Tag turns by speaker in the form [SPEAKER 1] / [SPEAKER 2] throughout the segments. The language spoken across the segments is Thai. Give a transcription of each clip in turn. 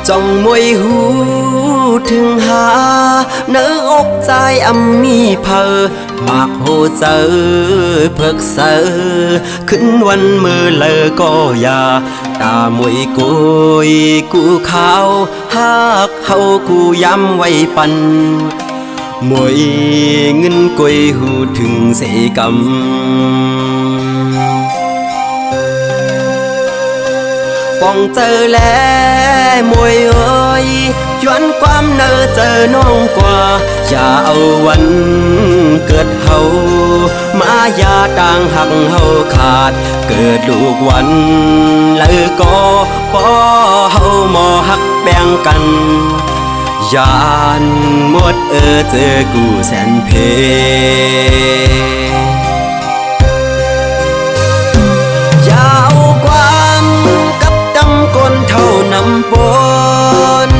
[SPEAKER 1] จ้องมวยหูถึงหาเนื้ออกใจมีเพอมากโหเจอเพิกเสอขึ้นวันมือเลอก็อย่าตามวยกุยกูขาวหากเฮากูย้ำไว้ปันมวยเงินกุยหูถึงเสกำป้องเจอแล้วมวยเอ้ยย้อนความเนอเจอน้องกว่าอย่าเอาวันเกิดเฮามาอย่าต่างหักเฮาขาดเกิดลูกวันแล้วก็พอเฮาหมอหักแบ่งกันยานหมดเจอกูแสนเพยาวกว้างกับดำก้นเท่านำปน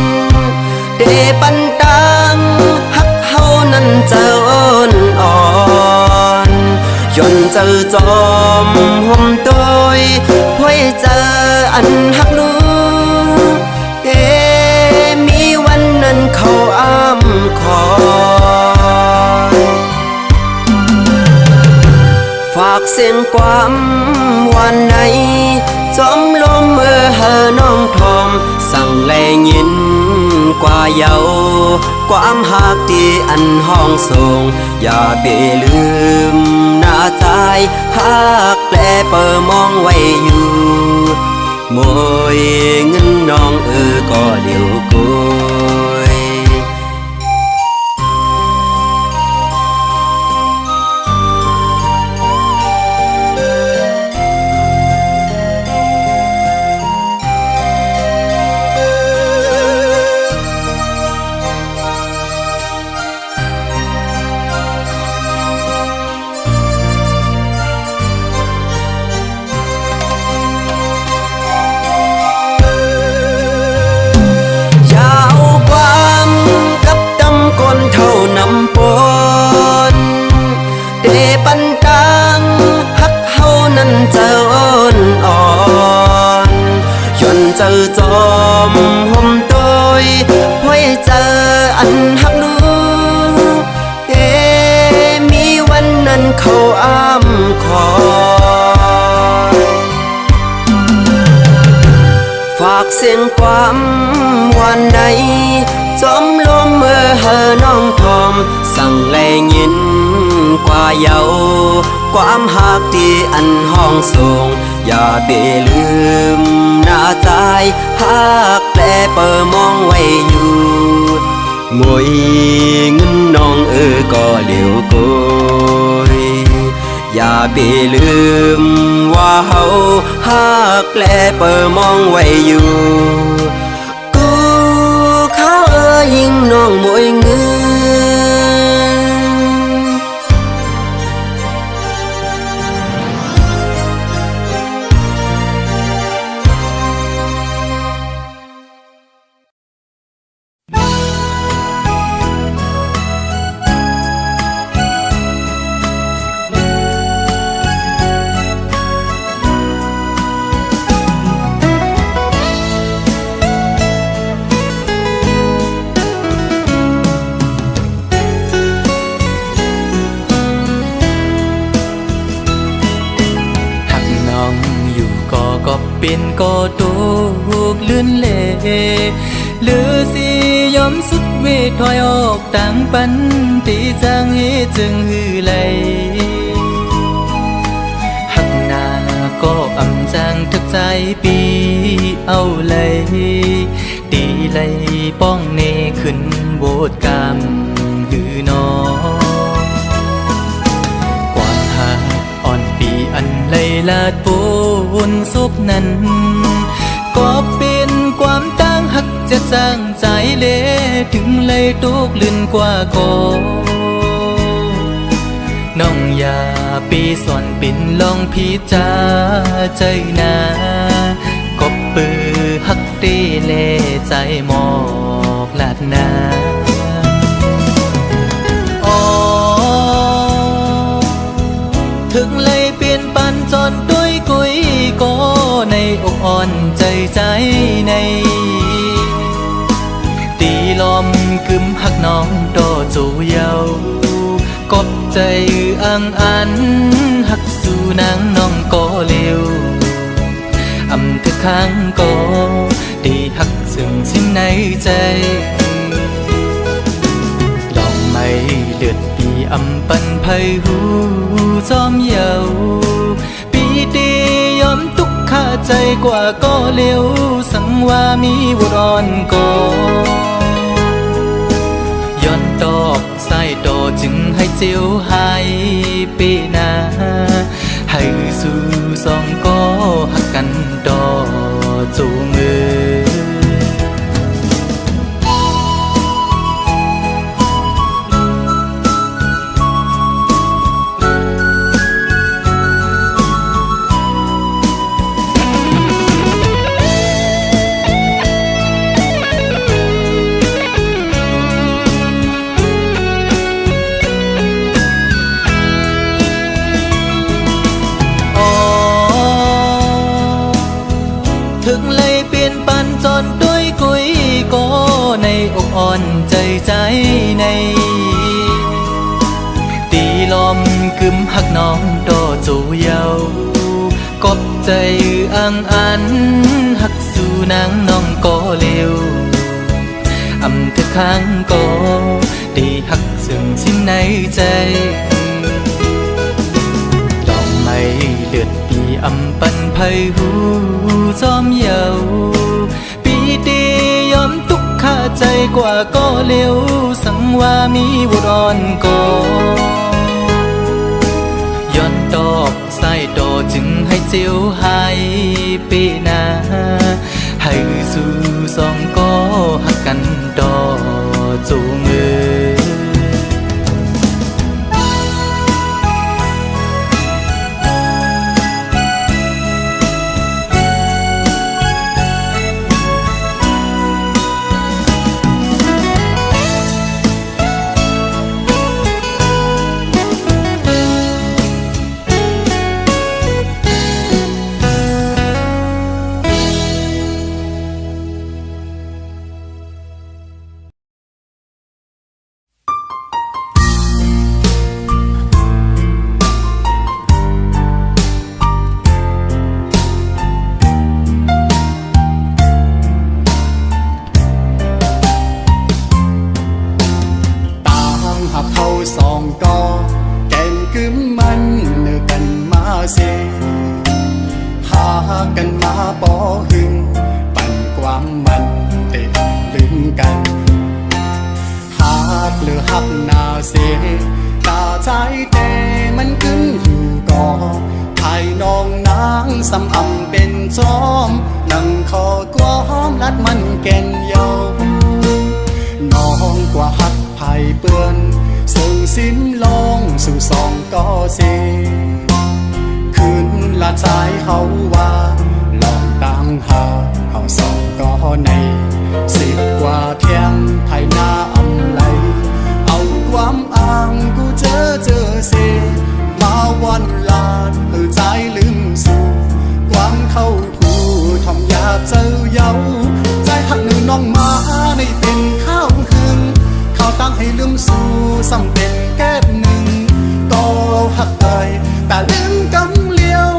[SPEAKER 1] เดปันตังหักเฮานั้นเจออ่อนย้อนเจอจอมห่มโดยพ่อยเจออันหักลูมีวันนั้นเขาอ้ำคอยฝากเสียงความวันไหนจอมลมเฮน้องทอมสั่งแลยินกว่าเยาความหักที่อันห้องส่งอย่าไปลืมหน้าใจหักแปลเปิดมองไว้อยู่มวยเงินน้องก็เดียวกุยเจออ่อนย้อนเจอจอมห่มโดยพ่อยเจออันหักลูมีวันนั้นเขาอ้ำคอยฝากเสียงความวันไหนจอมลมเฮน้องทอมสั่งแลยินกว่าเยาความหักที่อันห้องส่งอย่าไปลืมหน้าใจหักแปลเปิดมองไว้อยู่มวยเงินน้องก็เหลียวกุยอย่าไปลืมว่าเฮาหักแปลเปิดมองไว้อยู่กูเขายิ่งน้องมวยเงินเป็นก็ตกเลื่อนเล่หรือสิยอมสุดเวทถอยออกต่างปันตีจางให้จึงหือไหลหักหน้าก็อำจางทึกใจปีเอาเลยตีไหลป้องเนขึ้นโบดกามหือนอความหักอ่อนปีอันไหลลาดปูนศพนั้นก็เป็นความตั้งหักจะจางใจเละถึงเลยตุกลื่นกว่าก่อน้องอย่าปีสอนปิ่นลองพิจาใจนาก็ปือหักตีเล่ใจหมอกลาดนาถึงเลยเปลี่ยนปันจนด้วยกุยก็ในอกอ่อนใจใน
[SPEAKER 2] หักน้องโดจูเยากบใจอังอันหักสู่นางน้องก็เร็วอำเธอข้างก็ได้หักซึ่งสิ้นในใจลองไม่เลือดปีอำปันไพหูจอมเยาปีดียอมทุกข้าใจกว่าก็เร็วสังว่ามีวุรอนก็ย้อนดอกใส่ดอจึงให้เจียวหายปีนาให้สู่สองก็หักกันดอจูมือถึงเลยเปลี่ยนปันจนด้วยกุยก็ในอกอ่อนใจใจในตีลมกึมหักน้องโดจูเยากบใจอังอันหักสู่นางน้องก็เร็วอำเธอข้างก็ได้หักซึ่งสิ้นในใจลองไม่เลือดปีอำปันไพหูจอมเยาปีดียอมทุกข้าใจกว่าก็เร็วสังว่ามีวุรอนก็ย้อนดอกใส่ดอจึงให้เจียวหายปีนาให้สู่สองก็หักกันดอจูมือ
[SPEAKER 3] สองก็แก่งกึมมันเนื้อกันมาเสหากันมาปอหึงปั่นความมันเต็มลืมกันหากหรือหักนาเสตาใจแต่มันกึ้งอยู่ก่อภายน้องนางสำอำเป็นจอมนั่งคอกวอมลัดมันแก่นเยาน้องกว่าหักไผ่เปื้อนส่งสิ้นลงสู่สองก็เสคืนละใจเขาว่าลองตั้งหาเขาสองก็ใน10 กว่าเที่ยงไทยหน้าอำไลเอาความอ้างกูเจอเสมาวันลาดเพื่อใจลืมสู่ความเข้าผู้ทอมอยากเจอเย้าใจหักหนึ่งน้องมาในเป็นข้าวคืนเขาตั้งให้ลืมสู่ซ้ำเป็นแก้บหนึ่งก็หักเอ่ยแต่ลืมกำเลี้ยว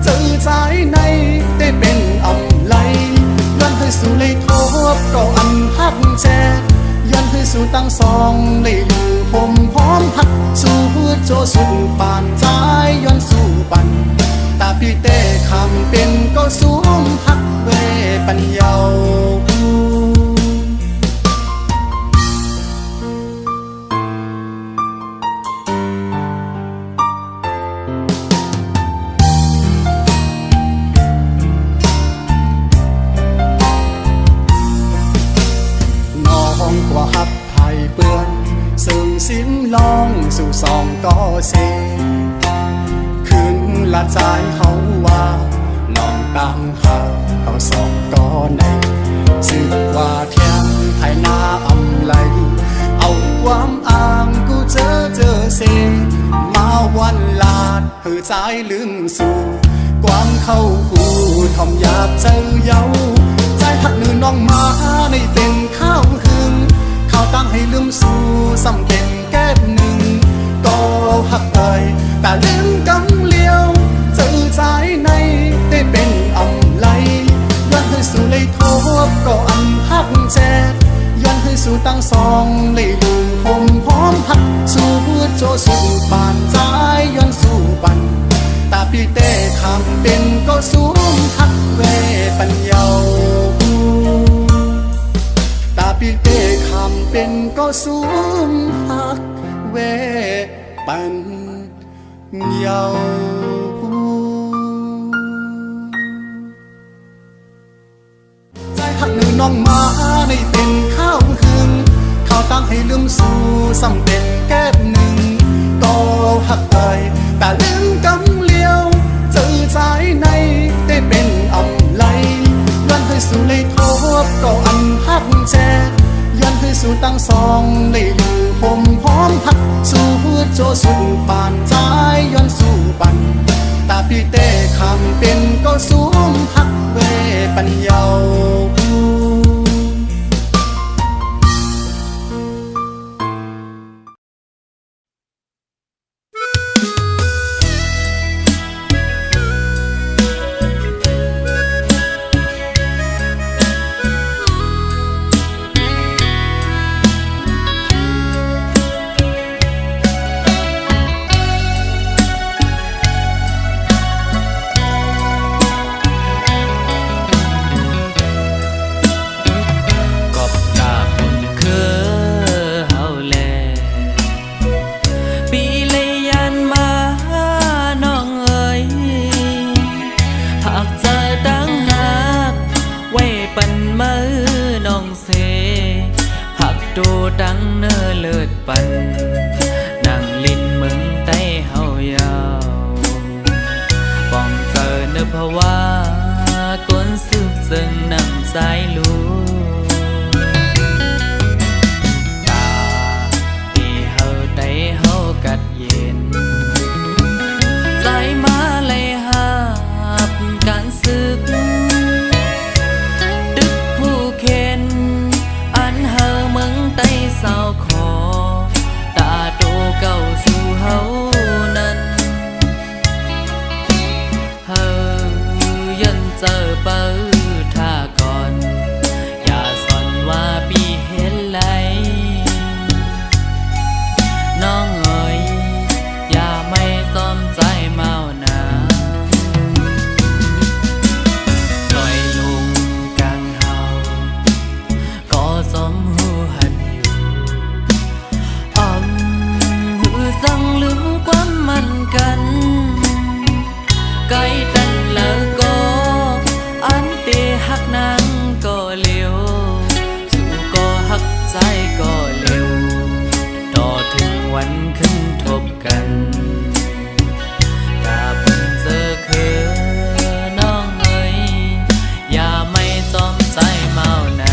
[SPEAKER 3] เจอใจในได้เป็นอำไลย้อนให้สู่เลยทบก็อันหักแจย้อนให้สู่ตั้งสองเลยอยู่ผมพร้อมหักสู่โจสุดปานใจย้อนสู่ปันตาพี่เต้คำเป็นก็สวมหักเวปัญญากว่าหักไผ่เปื้อนซึ่งสิ้นลองสู่สองก็เสคืนละใจเขาว่าลองตั้งหาเขาสองก็ใน10 กว่าเที่ยงไทยหน้าอำไลเอาความอ้างกูเจอเสมาวันลาดเพื่อใจลืมสู่ความเข้าหูทอมอยากเจอเย้าใจหักหนึ่งน้องมาในเป็นข้าวคืนเขา ตั้งให้ลืมสู่สำเป็นแก้หนึ่งก็หักเอ่ยแต่ลืมกำเลี้ยวเจอใจในได้เป็นอำไลย้อนให้สู่เลยทบก็อันหักแจดย้อนให้สู่ตั้งสองเลยลืมคมพร้อมหักสู่โจสู่ปานใจย้อนสู่ปันตาพี่เต้คำเป็นก็สูงหักเวปัญญาตาพี่เต้คำเป็นก็สูงหักเวปัญญาใจหักหนึ่งน้องมาในเป็นข้าวหึงเขาตั้งให้ลืมสู่สำเป็นแก้หนึ่งก็หักเอ่ยแต่ลืมกำเลี้ยวเจอใจในได้เป็นอำไลย้อนให้สู่เลยทบก็อันหักแจดย้อนให้สู่ตั้งสองเลยลืมคมพร้อมหักสู่โจสู่ปานใจย้อนสู่ปันตาพี่เต้คำเป็นก็สูงหักเวปัญญา
[SPEAKER 2] ดังเนอเลิศปันนั่งลิ้นเมืองใต้เฮายาวป้องเจอเนอภาวะกวนซึกซึ่งนำสายลูตาที่เฮาได้เฮากัดเย็นใจมาเลยหาบการซึกดึกผู้เข็นอันเฮาเมืองใต้สาวขอตาโตเก่าสู่เฮานั้นเฮายันเจอเปิดท่าก่อนอย่าสอนว่าปีเห็นไหลน้องเอ๋ยอย่าไม่ซ้อมใจเมานาลอยลงกลางเฮาก็สมหูหันอยู่หือสั่งลืมความมันกันไกลตันแล้วก็อันเตหักนางก็เร็วสู่ก็หักใจก็เร็วต่อถึงวันขึ้นทบกันกาเพิ่งเจอคือน้องเอ๋ยอย่าไม่จอมใจเมานา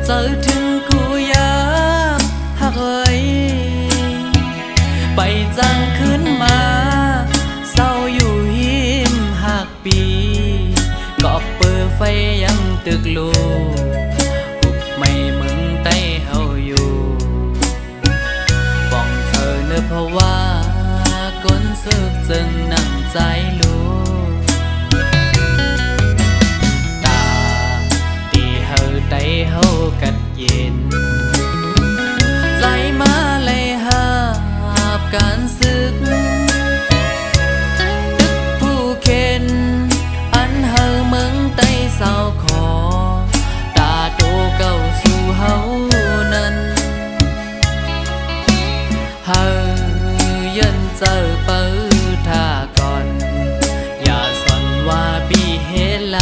[SPEAKER 2] เจอถึงกูยามหักเอ่ยไปจังขึ้นมาเศร้าอยู่หิมหักปีก็เปิดไฟยังตึกลูหุบไม่มึงใต้เฮาอยู่ป้องเธอเนื้อเพราะว่าก้นซึกจึงนั่งใจลูตาที่เฮาได้เฮากัดเย็นใจมาเลยหาบการซึกตึกผู้เข็นอันเฮาเมืองใต้สาวขอตาโตเก่าสู่เฮานั้นเฮายันเจอเปิดท่าก่อนอย่าสอนว่าปีเฮไหล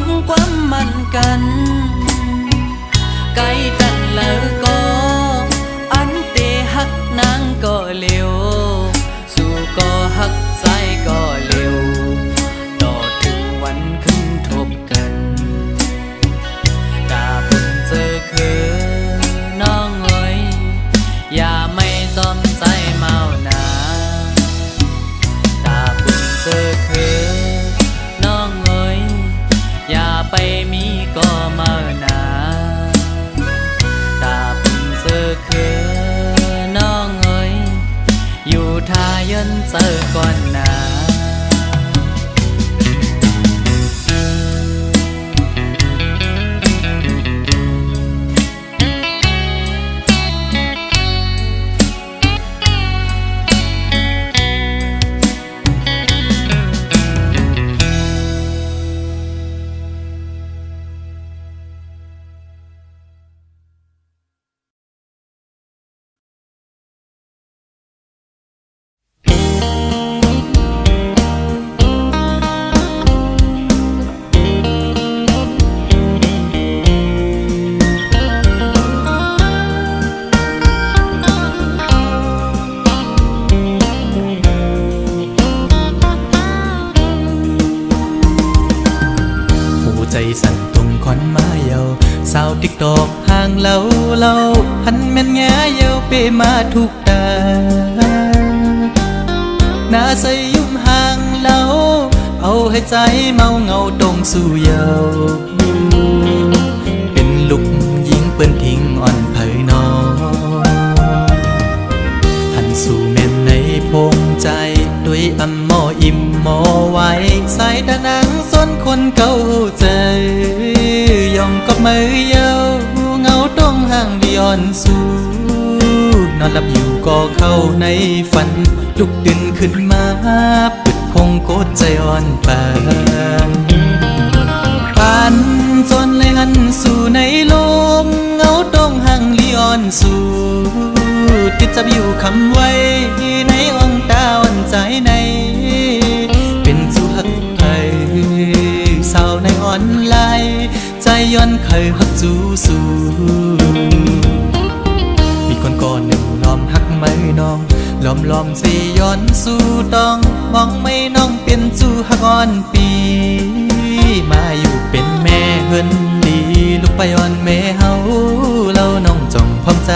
[SPEAKER 2] งความมันกันไกลกันแล้วก็อันเตหักนางก็เร็วสู่ก็หักใจก็เร็วต่อถึงวันขึ้นทบกันตาบุญเจอคือน้องเอ๋ยอย่าไม่จอมใจเมานาตาบุญเจอคือน้องเอ๋ยอย่าไปมีก็เมานาตาบุญเจอคือน้องเอ๋ยอยู่ทายันเจอก่อนนาใจสั่นตรงคอนมาเยาสาวติ๊กตอกห่างเล่าหันแม่นแง่เยาเปมาทุกตาหน้าใสยุ่มห่างเล่าเอาให้ใจเมาเงาตรงสู่เยาเป็นลูกยิงเปิ้นทิ้งอ่อนเผยนอหันสู่แม่นในพงใจด้วยอำหมออิ่มหมอไว้สายตานังส้นคนเก่าใจยองกับมือเยาเงาต้องห่างดิออนสู่นอนหลับอยู่ก็เข้าในฝันลุกดึงขึ้นมาปิดพงโกดใจอ่อนปานปันจนเลยหันสู่ในลมเงาต้องห่างดิออนสู่ติดจับอยู่คำไว้ในอ่องตาอ่อนใจในเป็นสู่หักไผสาวในออนไลน์ใจย้อนเคยหักจูสู่มีคนก่อนหนึ่งล้อมหักไม่น้องล้อมสิย้อนสู่ต้องมองไม่น้องเป็นสู่หักอ่อนปีมาอยู่เป็นแม่เฮินดีลูกไปอ่อนแม่เฮาเล่าน้องจ้องพร้อมใจ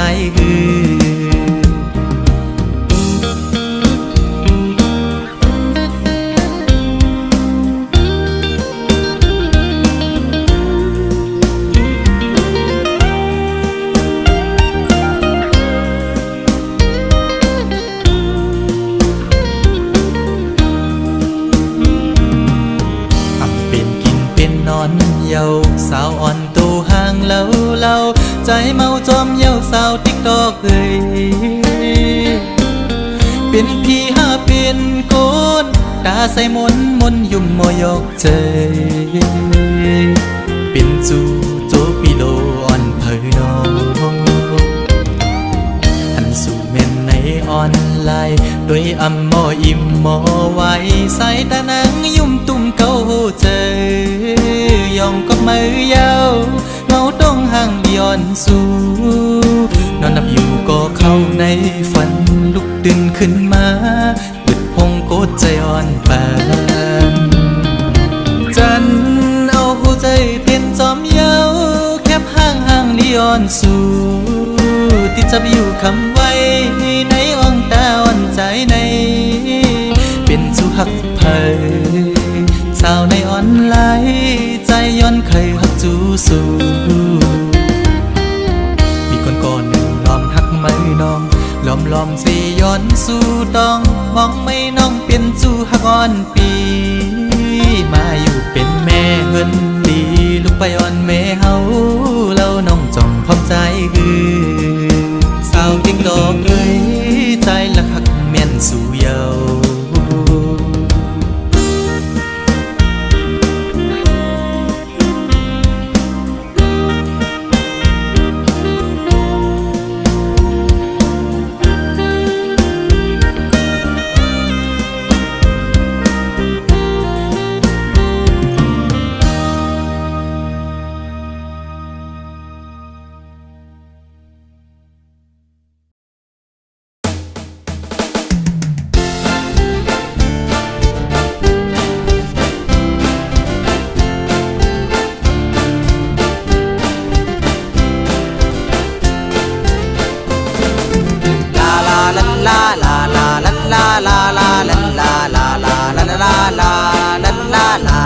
[SPEAKER 2] เยาสาวอ่อนตูห่างเล่าใจเมาจอมเยาสาวติ๊กตอกเอ้ยเป็นพี่หาเป็นโกนตาใส่มนยุ่มมอยอกใจเป็นจูโจปิโลอ่อนเผยน้องหันสู่เม่นในออนไลน์ด้วยอำหมออิ่มหมอไว้ใส่ตานังยุ่มตุ่มเก่าใจยองกับมือยาวเงาต้องห่างย้อนสู่นอนหลับอยู่ก็เข้าในฝันลุกดึงขึ้นมาปิดพงโกดใจอ่อนปานจันเอาหัวใจเต้นจอมเยาแคบห่างย้อนสู่ติดจับอยู่คำไว้ในอ่องตาอ่อนใจในเป็นสู่หักไผสาวในออนไลน์ใจย้อนเคยหักจูสู่มีคนก่อนหนึ่งล้อมหักไม่น้องล้อมสิย้อนสู่ต้องมองไม่น้องเป็นจูหักอ่อนปีมาอยู่เป็นแม่เฮินดีลูกไปอ่อนแม่เฮาเล่าน้องจ้องพร้อมใจสาวติ๊กตอกเอ้ยใจละหักแม่นสู่เยา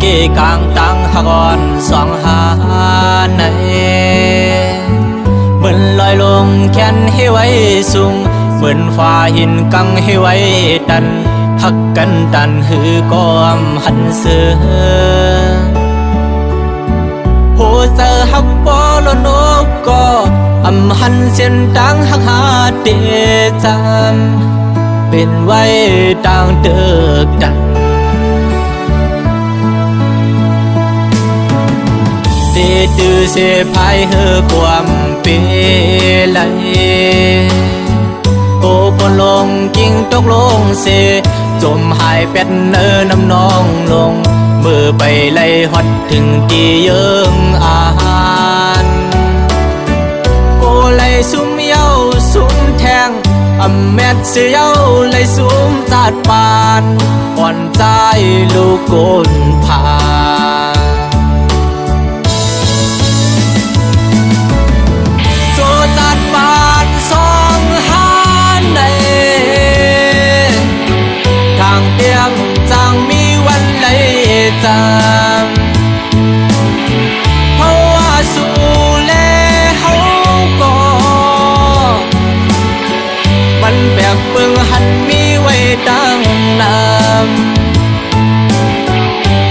[SPEAKER 2] เกกลางตังหากอนสองหาในเหมือนลอยลงแขนให้ไว้สูงเหมือนฝ่าหินกังให้ไว้ดันหักกันดันหือกอมหันเสือโหเจอหักปอลนกก็อำหันเส้นตังหักหาเดจำเป็นไว้ต่างเดิกดันเตตือเสพายเฮอความเปไหลโอพลงกิ่งตกลงเสจมหายเป็ดเนอน้ำนองลงมือไปไล่ฮอดถึงตีเยิงอาหารโกไล่ซุ่มเย้าซุ่มแทงอำแมดเสียเย้าไล่ซุ่มจัดปานอ่อนใจลูกโกนผาโจจัดปานสองหาในทางเตียงจางมีวันไหลจางเพราะว่าสู่แลเฮาก็มันแบกเบิ่งหันมีไว้ตั้งนาน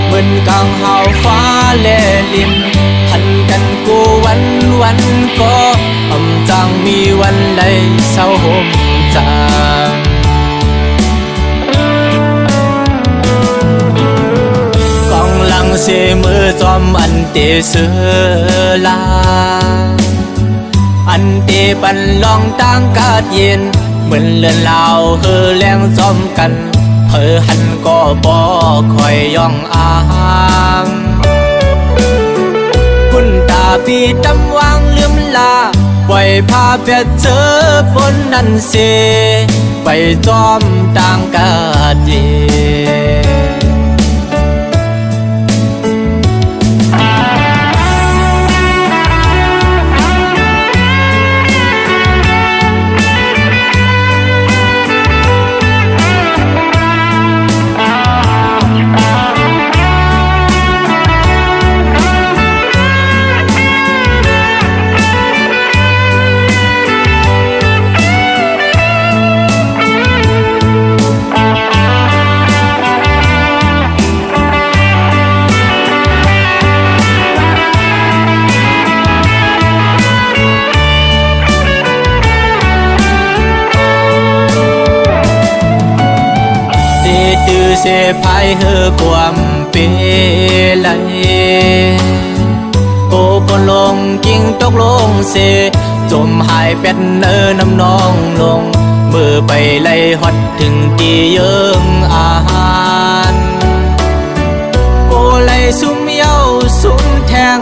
[SPEAKER 2] เหมือนกลางหาวฟ้าแลลินหันกันกูวันก็อำจางมีวันไหลเศร้าห่มจางเสมือจอมอันเตเสือลาอันเตปันลองต่างกาดเย็นเหมือนเลือนลาวเฮอแรงจอมกันเฮอหันก็บ่คอยย่องอางคุณตาปีดำวางลืมลาปล่อยพาเพียเจอบนนั้นเสไปจอมต่างกาดเย็นเสพายเฮอความเปไหลโอพลงกิ่งตกลงเสจมหายเป็ดเนอน้ำนองลงมือไปไล่ฮอดถึงตีเยิงอาหารโกไล่ซุ่มเย้าซุ่มแทง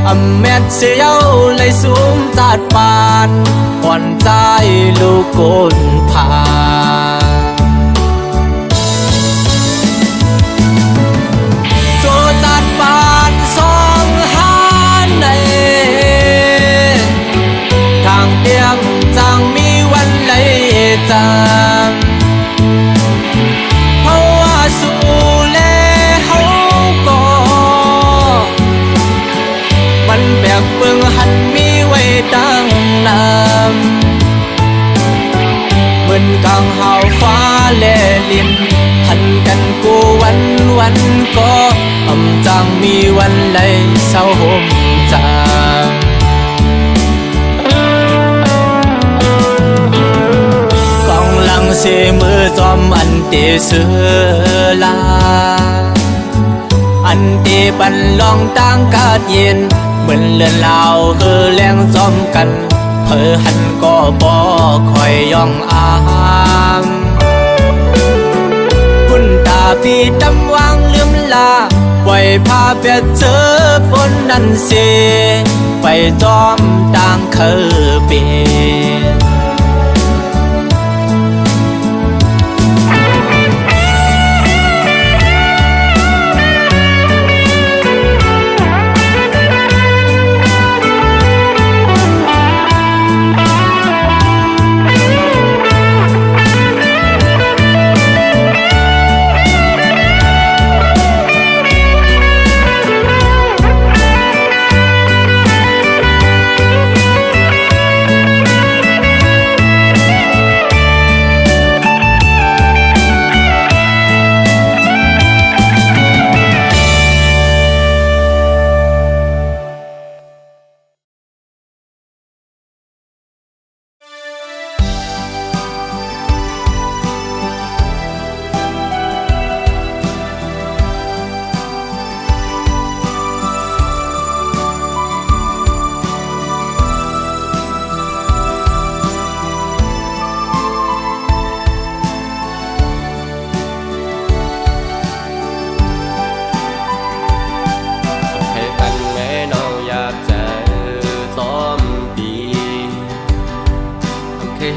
[SPEAKER 2] อำแมดเสียเย้าไล่ซุ่มจัดปานอ่อนใจลูกโกนผาจัดปานสองหาในทางเตียงจางมีวันไหลจางเพราะว่าสู่แลเฮาก็มันแบกเบิ่งหันมีไว้ตั้งนานเหมือนกลางหาวฟ้าแลลินหันกันกูวันก็อำจางมีวันไหลเศร้าห่มจางกองหลังเสมือจอมอันเตเสือลาอันเตปันลองต่างกาดเย็นเหมือนเลือนลาวเฮอแรงจอมกันเฮอหันก็บ่คอยย่องอางคุณตาปีดำวางลืมลาปล่อยพาเพียเจอบนนั้นเสไปจอมต่างเคอเป็น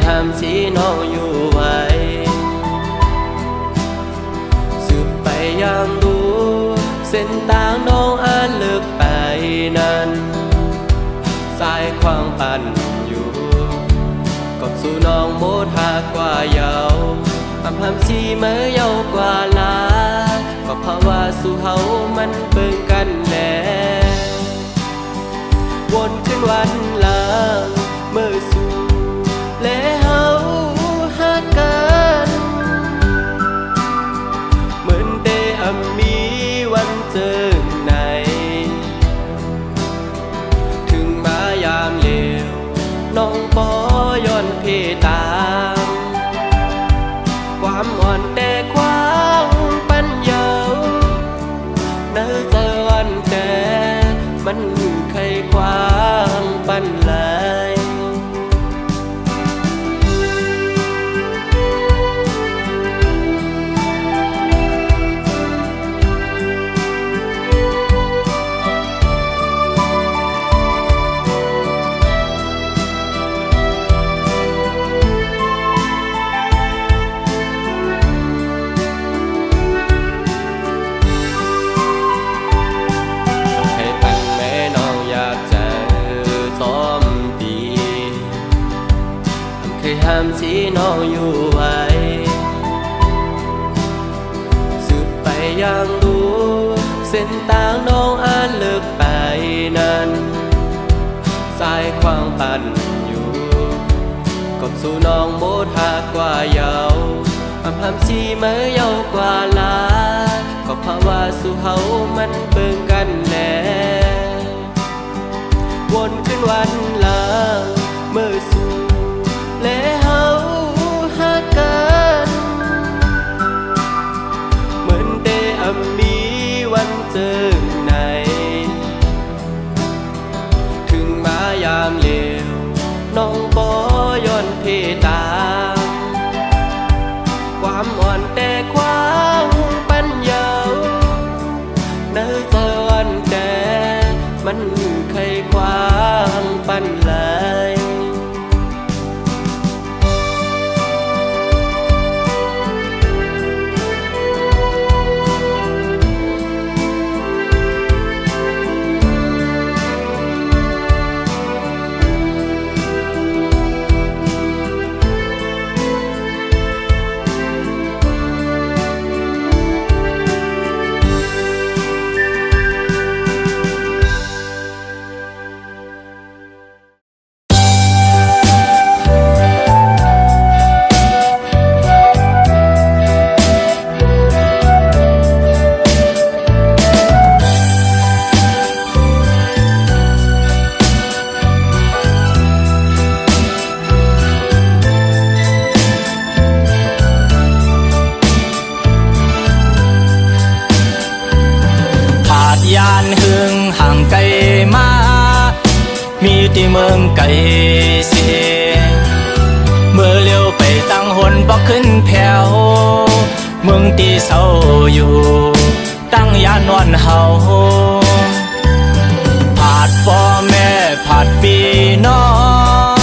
[SPEAKER 1] ห้ามสีน้องอยู่ไว้สืบไปอย่างดูเส้นทางน้องอาจเลิกไปนั้นสายควางปั่นอยู่กบสู่น้องโมดหากกว่าเยาห้ามสีเมื่อเยากว่าลาก็เพราะว่าสู่เฮามันเบิ่งกันแน่วนขึ้นวันหลังเมื่อสู่และเฮาหักกันเหมือนได้มีวันเจอไหนถึงมายามเลวน้องบ่ย้อนเพตามความอ่อนแต่ความปัญญาเนื้อเจอวันแต่มันเคยความปันไหลห้ามสีน้องอยู่ไว้สืบไปอย่างดูเส้นทางน้องอาจเลิกไปนั้นสายควางปั่นอยู่กบสู่น้องโมดหากกว่าเยาห้ามสีเมื่อเยากว่าลาก็เพราะว่าสู่เฮามันเบิ่งกันแน่วนขึ้นวันหลังเมื่อสู่และเฮาหักกันเหมือนได้มีวันเจอไหนถึงมายามเลวน้องบ่ย้อนเพตามความอ่อนแต่ความปัญญาเนื้อเจอวันแต่มันเคยความปันไหล
[SPEAKER 2] ยานหึงห่างไกลมามีที่เมืองไกลเสียเมื่อเลี้ยวไปตั้งหนบ่ขึ้นแผ่วเมืองตีเศร้าอยู่ตั้งยานวันเฮาผาดพ่อแม่ผาดพี่น้อ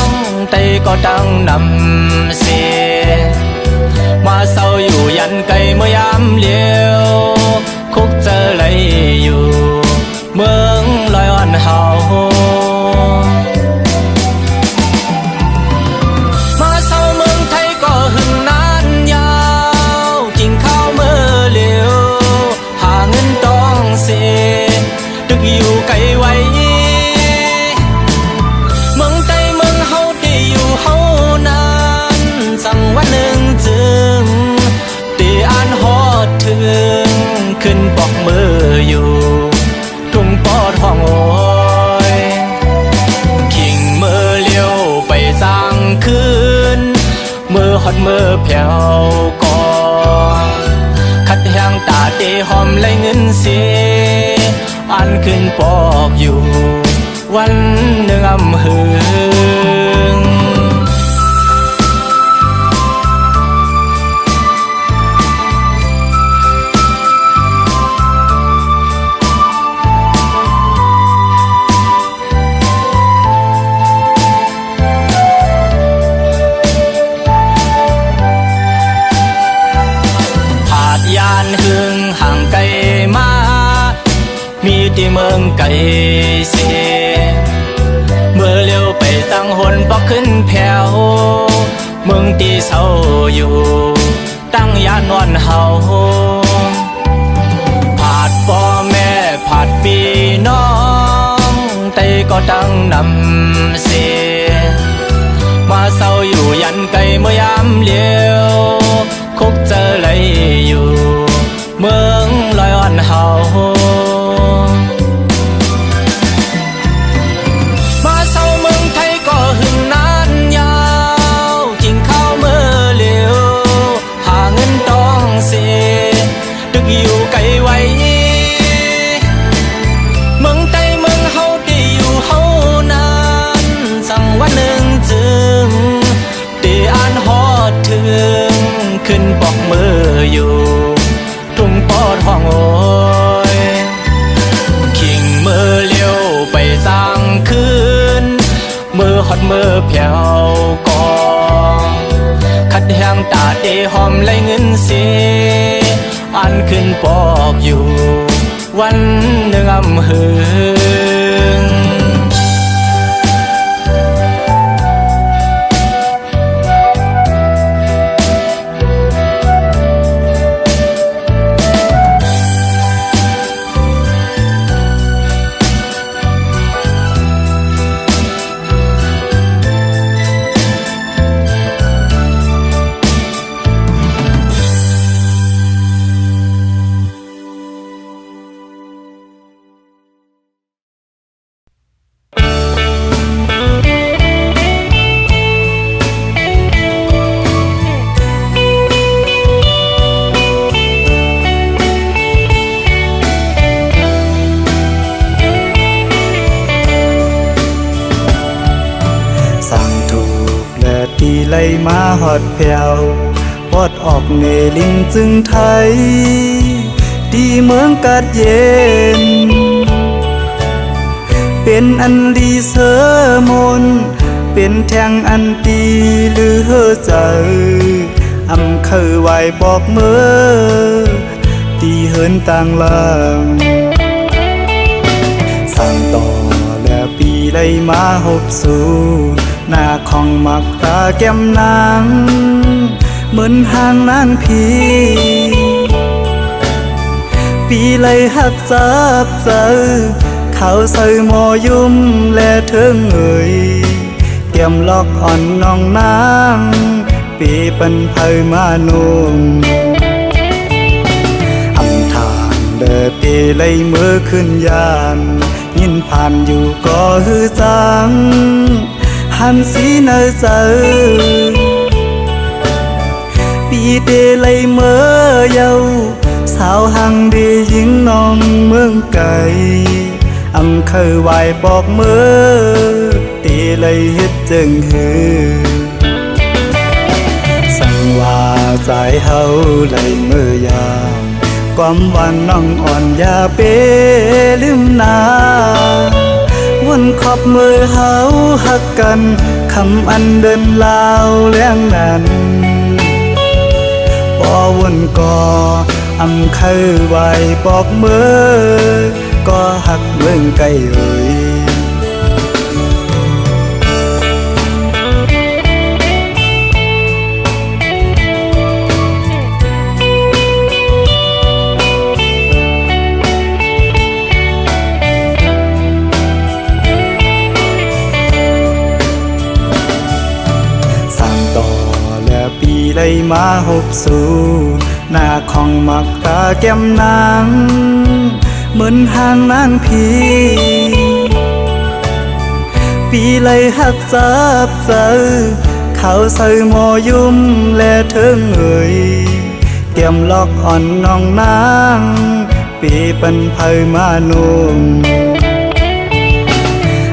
[SPEAKER 2] งไตก็ตั้งนำเสียมาเศร้าอยู่ยันไกลเมื่อยามเลี้ยวคุกเจอไหลอยู่เมืองลอยอ่อนเฮามาเศร้าเมืองไทยก็หึงนานยาวกินข้าวเมื่อเลี้ยวหาเงินต้องเสียตึกอยู่ไกลไว้เมืองไทยเมืองเฮาที่อยู่เฮานานสั่งวันหนึ่งจึงตีอ่านฮอดถึงขึ้นปอกมืออยู่ทุ่งปอดห้องโอยขิงมือเลี้ยวไปสร้างคืนมือหอดมือแผ่วก่อคัดแห้งตาตีหอมไหลเงินเสียอันขึ้นปอกอยู่วันหนึ่งอำหึง
[SPEAKER 3] เ
[SPEAKER 2] บอกขึ้นแผ่วเมืองตีเศร้าอยู่ตั้งยานอนเฮาผาดพ่อแม่ผาดพี่น้องแต่ก็ตั้งนำเสียมาเศร้าอยู่ยันไกลเมื่อยามเลี้ยวคุกเจอเลยอยู่เมืองลอยอ่อนเฮามาเศร้าเมืองไทยก็หึงนานยาวกินข้าวเมื่อเลี้ยวหาเงินต้องเสียดึกอยู่ไกลไว้เมืองไทยเมืองเฮาที่อยู่เฮานานสั่งวันหนึ่งจึงได้อ่านฮอดถึงขึ้นปอกมืออยู่ทุ่งปอดห้องโอยขิงมือเลี้ยวไปสร้างคืนมือฮอดมือแผ่วกองคัดแห้งตาเดหอมไหลเงินเสียอันขึ้นปอกอยู่วันหนึ่งอำหึงตีไล่มาหอดแผ่วปอดออกเนลิงจึงไทยดีเมืองกัดเย็นเป็นอันดีเสมนเป็นแทงอันตีหรือเฮอใจอำเคยไหวบอกเมื่อตีเหินต่างลางสั่งต่อและปีไล่มาหบสู่หน้าของมักตาแก้มนางเหมือนห่างนางพีปีเลยหักจับเจอเขาใส่หมอยุ่มและเทิงเอ่ยแก้มล็อกอ่อนน้องนางปีปันไพมานุ่มอำทานเดินปีเลยมือขึ้นยานยินผ่านอยู่ก็ฮือจังหันสีเนอเจอปีเดลัยเมื่อเยาสาวหังดียิงน้องเมืองไก่อำเคยไหวบอกเมื่อตีเลยเฮ็ดจึงฮือสั่งว่าใจเฮาเลยเมื่อยามความวันน้องอ่อนยาเปลืมนาวนขอบมือเฮาหักกันคำอันเดินลาวเลี้ยงนั้นบ่วนก่ออำเคยไหวบอกมือก็หักเมืองไกลเอ่ยได้มาหบสู่หน้าของมักตาแก้มนางเหมือนห่างนางพีปีเลยหักจับเจอเขาใส่หมอยุ่มและเทิงเอ่ยแก้มล็อกอ่อนน้องนางปีปันไพมานุ่ม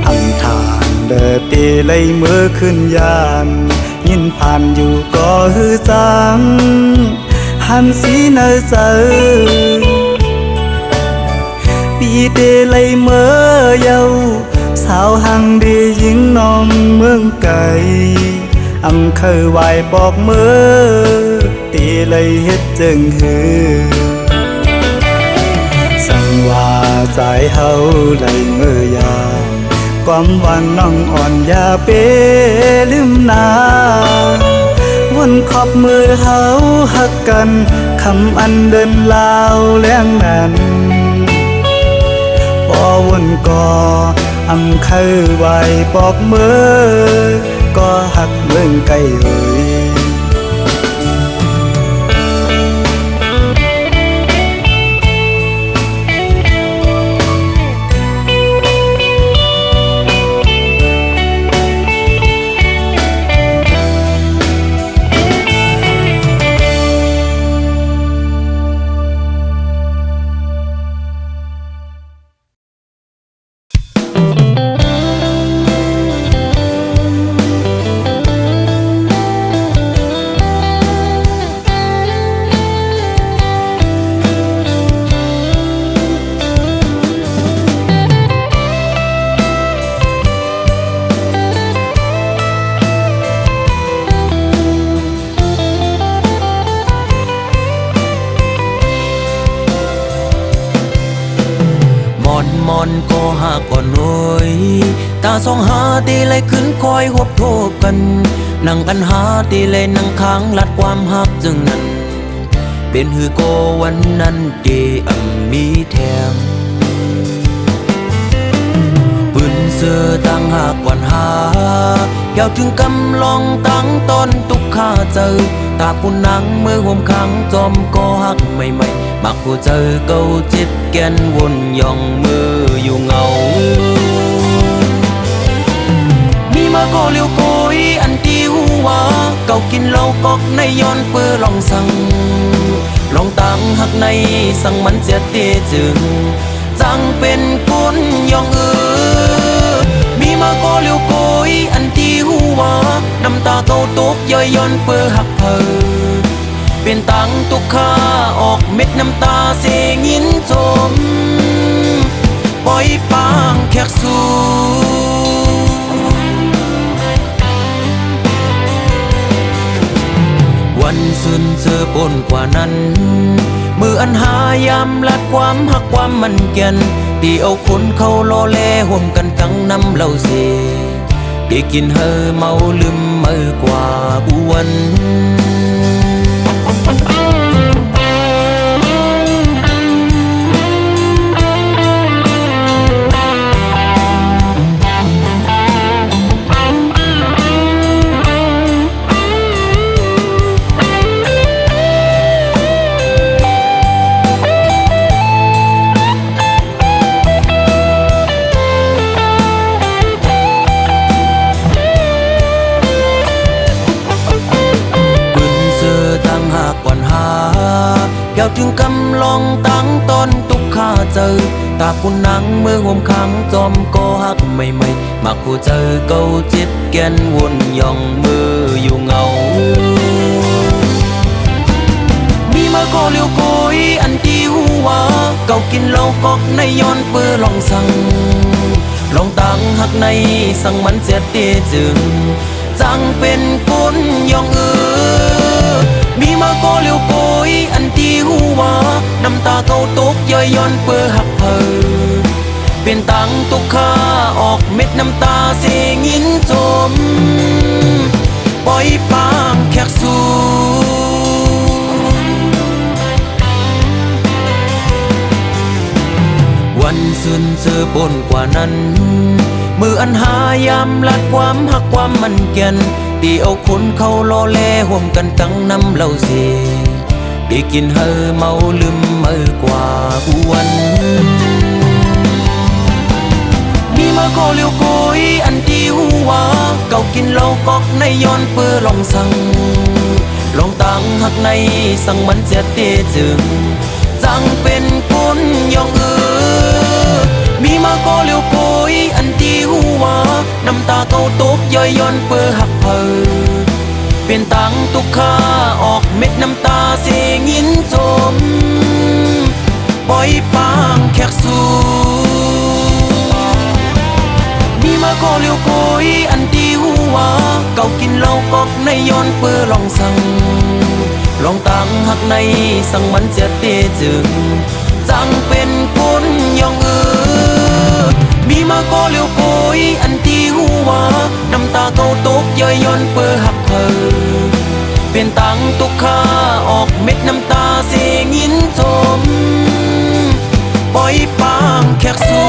[SPEAKER 2] อำทานเดินตีเลยมือขึ้นยานยินผ่านอยู่ก็ฮือจังหันสีเนอเจอปีเดลัยเมื่อเยาสาวหังดียิงน้องเมืองไก่อำเคยไหวบอกเมื่อตีเลยเฮ็ดจึงฮือสั่งว่าใจเฮาเลยเมื่อยาม
[SPEAKER 3] ความหวังน้องอ่อนอย่าเปลืมนาวนขอบมือเฮาหักกันคำอันเดินลาวแล้งนั้นบ่วนก่ออำเคยไว้ปอกมือก็หักเบิ่งไกลเอ่ย
[SPEAKER 2] มอนก็หากก่อนหน่อยตาสองหาตีเลยขึ้นคอยหบโทบกันนั่งกันหาตีเลยนั่งค้างลัดความหักจึงนั้นเป็นหือโกวันนั้นเดมีแถมปืนเสือตั้งหากวันหาเกี่ยวถึงกำลองตั้งตอนตุกข้าเจอตาปุ่นนังมือห่มขังจอมก็หักใหม่ๆมักผู้เจอเก่าจิตแกนวนย่องมืออยู่เงามีมาก็เลี้ยวโกยอันตีหัวเก่ากินเหล้ากอกในย้อนเปื้อลองสั่งลองตั้งหักในสั่งมันเสียเตจึงจังเป็นคนย่องมีมาก็เลี้ยวโกยอันตีหัวน้ำตาเก่าตกย่อยย้อนเปื้อหักเพอเป็นตังตุกข้าออกเม็ดน้ำตาเสียงินจมปล่อยปางแขกสู่วันซึนเจอปนกว่านั้นมืออันหายามลัดความหักความมันเกียนตีเอาคนเขาโลเลห่มกันตั้งน้ำเหล่าเสได้กินเฮอเมาลืมมือกว่าบวนเกี่ยวถึงกำลองตั้งตอนตุกข้าเจอตาปุ่นนังมือห่มขังจอมก็หักใหม่ๆมักผู้เจอเก่าจิตแกนวนย่องมืออยู่เงามีมาก็เลี้ยวโกยอันตีหัวเก่ากินเหล้ากอกในย้อนเปื้อลองสั่งลองตั้งหักในสั่งมันเสียเตจึงจังเป็นคนย่องมีมาก็เลี้ยวโกยอันตีหัวน้ำตาเก่าตกย่อยย้อนเปื้อหักเพอเป็นตังตุกข้าออกเม็ดน้ำตาเสียงินจมปล่อยปางแขกสู่วันซึนเจอปนกว่านั้นมืออันหายามลัดความหักความมันเกียนตีเอาคนเขาโลเลห่มกันตั้งน้ำเหล่าเสได้กินเฮอเมาลืมมือกว่าบวนมีมาก็เลี้ยวโกยอันตีหัวเก่ากินเหล้ากอกในย้อนเปื้อลองสั่งลองตั้งหักในสั่งมันเสียเตจึงจังเป็นคนย่องมีมาก็เลี้ยวโกยอันตีหัวน้ำตาเก่าตกย่อยย้อนเปื้อหักเพอเป็นตังตุกข้าออกเม็ดน้ำตาเสียงินจมปล่อยปางแขกสู่มีมาก็เลี้ยวโกยอันตีหัวเก่ากินเหล้ากอกในย้อนเปื้อลองสั่งลองตั้งหักในสั่งมันเสียเตจึงจังเป็นคนย่องมีมาก็เลี้ยวโกย อยอันที่หูว่าน้ำตาเขาตกย่อยย้อนเปื้อหักเธอเปลี่ยนตังตุกค่าออกเม็ดน้ำตาเสียงยินชมปล่อยปางแขกสู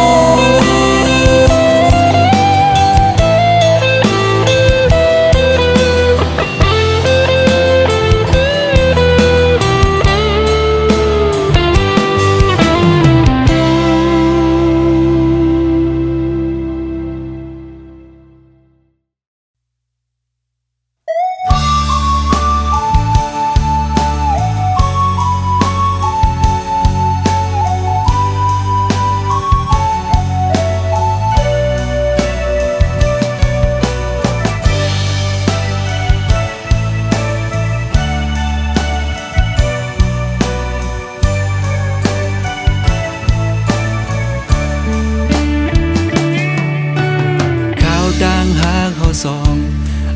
[SPEAKER 2] สอง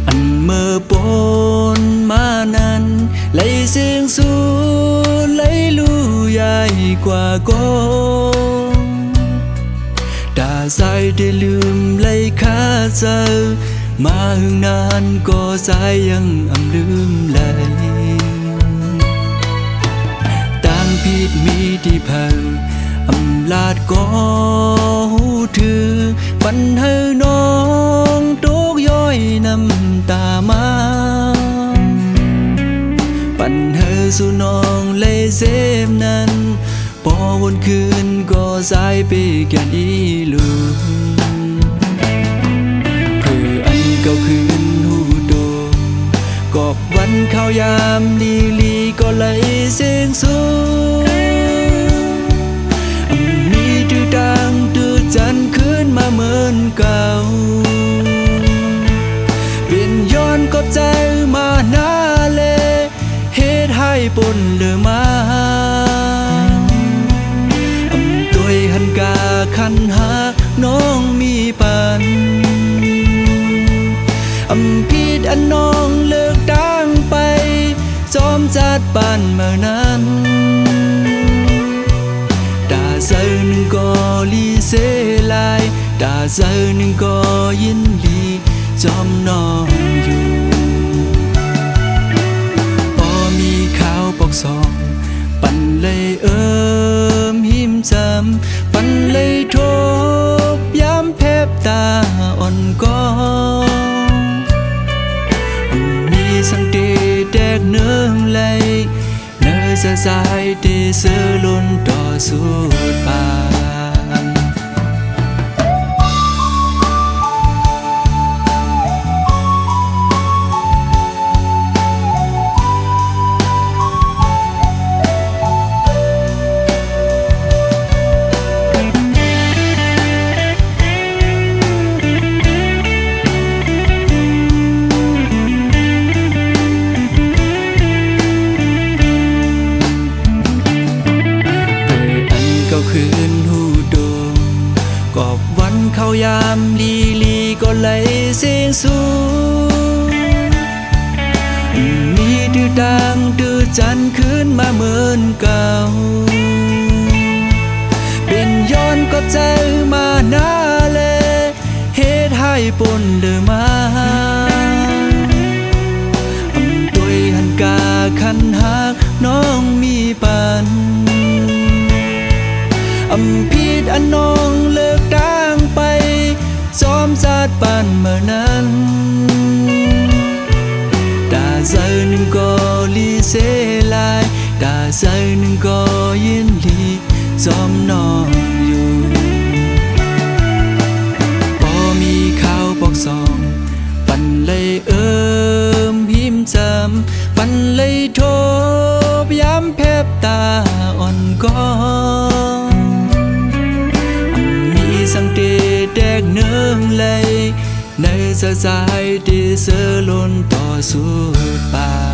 [SPEAKER 2] อันเมื่อปนมานั้นไหลเสียงสูงไหลลู่ใหญ่กว่ากองตาใสได้ลืมไหลขาเจอมาหึงนานก็สายยังอำลืมไหลต่างผิดมีที่พังอำลาดก็หูถือปันให้น้องตกย้อยน้ำตามาปันให้สู่น้องเลยเซมนั้นพอวนคืนก็สายไปแก่ดีลืมเพื่ออันเก่าคืนหูโดกอบวันเข้ายามลีลีก็เลยเสียงสูงดังตื่นจันคืนมาเหมือนเก่าเปลี่ยนย้อนกอบใจมาหน้าเลเหตุให้ปนเลือมาตัวหันกาคันหาน้องมีปันผิดอันน้องเลิกตั้งไปจอมจัดปานเมื่อนั้นเจอหนึ่งก็ลีเสลายตาเจอหนึ่งก็ยินลีจอมน้องอยู่พอมีข่าวปอกสองปันเลยหิมจำปันเลยทบย้ำแทบตาอ่อนก้องมีสังเตแดกเนื้อไหลเนื้อสายเตเสือล้นต่อสุดปานคืนหูโดกอบวันเข้ายามลีลีก็ไหลเสียงสูงมีดื้อดังดื้อจันคืนมาเหมือนเก่าเป็นย้อนกอบใจมาหน้าเลเหตุให้ปนเลือมาตัวหันกาคันหักน้องมีปันผิดอันน้องเลิกตั้งไปจอมจัดปานเมื่อนั้นตาเจอหนึ่งก็ลีเสลายตาเจอหนึ่งก็ยินลีจอมน้องอยู่พอมีข่าวปอกสองปันเลยหิมจำปันเลยทบย้ำแทบตาอ่อนก้องสังเตแดกเนื้อไหลในสายที่เสือล้นต่อสุดปา